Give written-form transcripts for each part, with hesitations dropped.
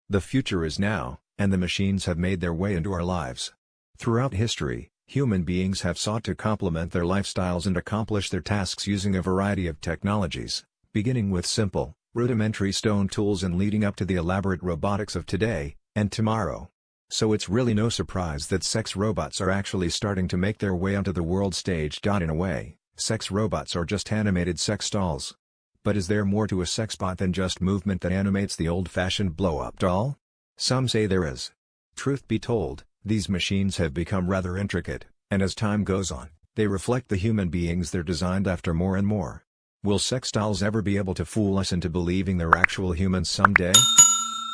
The future is now, and the machines have made their way into our lives. Throughout history, human beings have sought to complement their lifestyles and accomplish their tasks using a variety of technologies, beginning with simple, rudimentary stone tools and leading up to the elaborate robotics of today and tomorrow. So it's really no surprise that sex robots are actually starting to make their way onto the world stage. In a way, sex robots are just animated sex dolls. But is there more to a sex bot than just movement that animates the old-fashioned blow-up doll? Some say there is. Truth be told, these machines have become rather intricate, and as time goes on, they reflect the human beings they're designed after more and more. Will sex dolls ever be able to fool us into believing they're actual humans someday?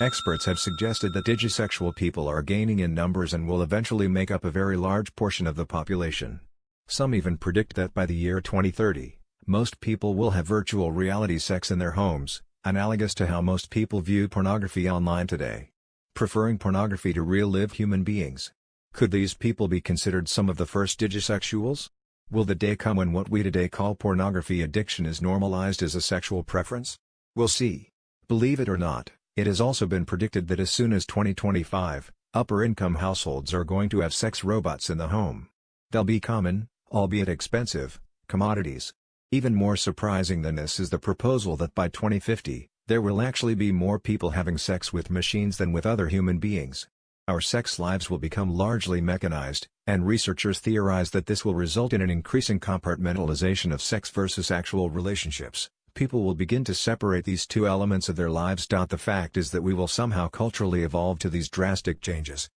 Experts have suggested that digisexual people are gaining in numbers and will eventually make up a very large portion of the population. Some even predict that by the year 2030, most people will have virtual reality sex in their homes, analogous to how most people view pornography online today. Preferring pornography to real-live human beings. Could these people be considered some of the first digisexuals? Will the day come when what we today call pornography addiction is normalized as a sexual preference? We'll see. Believe it or not, it has also been predicted that as soon as 2025, upper-income households are going to have sex robots in the home. They'll be common, albeit expensive, commodities. Even more surprising than this is the proposal that by 2050, there will actually be more people having sex with machines than with other human beings. Our sex lives will become largely mechanized, and researchers theorize that this will result in an increasing compartmentalization of sex versus actual relationships. People will begin to separate these two elements of their lives. The fact is that we will somehow culturally evolve to these drastic changes.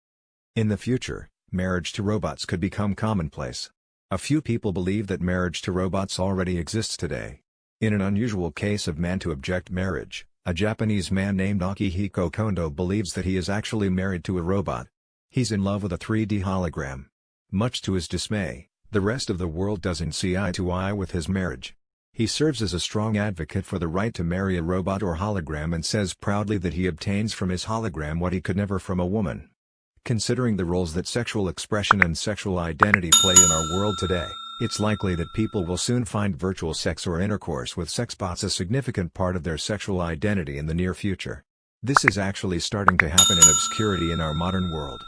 In the future, marriage to robots could become commonplace. A few people believe that marriage to robots already exists today. In an unusual case of man-to-object marriage, a Japanese man named Akihiko Kondo believes that he is actually married to a robot. He's in love with a 3D hologram. Much to his dismay, the rest of the world doesn't see eye to eye with his marriage. He serves as a strong advocate for the right to marry a robot or hologram and says proudly that he obtains from his hologram what he could never from a woman. Considering the roles that sexual expression and sexual identity play in our world today, it's likely that people will soon find virtual sex or intercourse with sex bots a significant part of their sexual identity in the near future. This is actually starting to happen in obscurity in our modern world.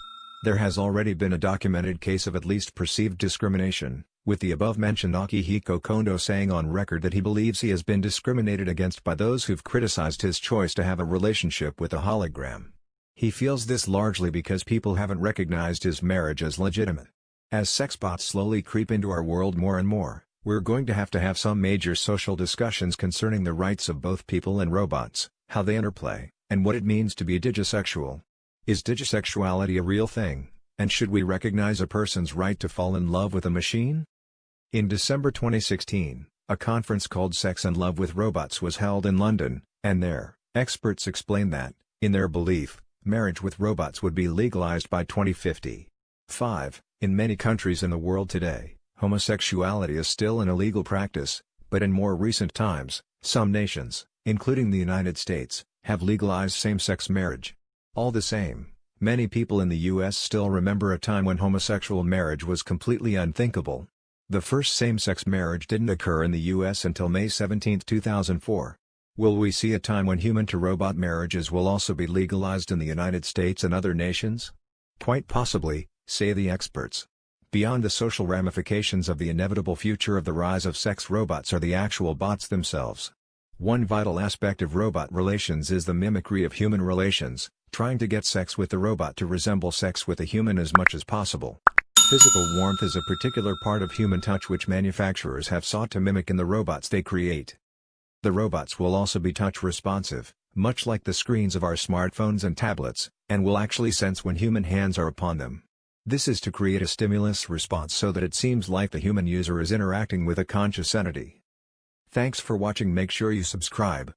There has already been a documented case of at least perceived discrimination, with the above-mentioned Akihiko Kondo saying on record that he believes he has been discriminated against by those who've criticized his choice to have a relationship with a hologram. He feels this largely because people haven't recognized his marriage as legitimate. As sex bots slowly creep into our world more and more, we're going to have some major social discussions concerning the rights of both people and robots, how they interplay, and what it means to be digisexual. Is digisexuality a real thing, and should we recognize a person's right to fall in love with a machine? In December 2016, a conference called Sex and Love with Robots was held in London, and there, experts explained that, in their belief, marriage with robots would be legalized by 2050. 5. In many countries in the world today, homosexuality is still an illegal practice, but in more recent times, some nations, including the United States, have legalized same-sex marriage. All the same, many people in the U.S. still remember a time when homosexual marriage was completely unthinkable. The first same-sex marriage didn't occur in the U.S. until May 17, 2004. Will we see a time when human-to-robot marriages will also be legalized in the United States and other nations? Quite possibly, say the experts. Beyond the social ramifications of the inevitable future of the rise of sex robots are the actual bots themselves. One vital aspect of robot relations is the mimicry of human relations, trying to get sex with the robot to resemble sex with a human as much as possible. Physical warmth is a particular part of human touch which manufacturers have sought to mimic in the robots they create. The robots will also be touch responsive, much like the screens of our smartphones and tablets, and will actually sense when human hands are upon them. This is to create a stimulus response so that it seems like the human user is interacting with a conscious entity. Thanks for watching. Make sure you subscribe,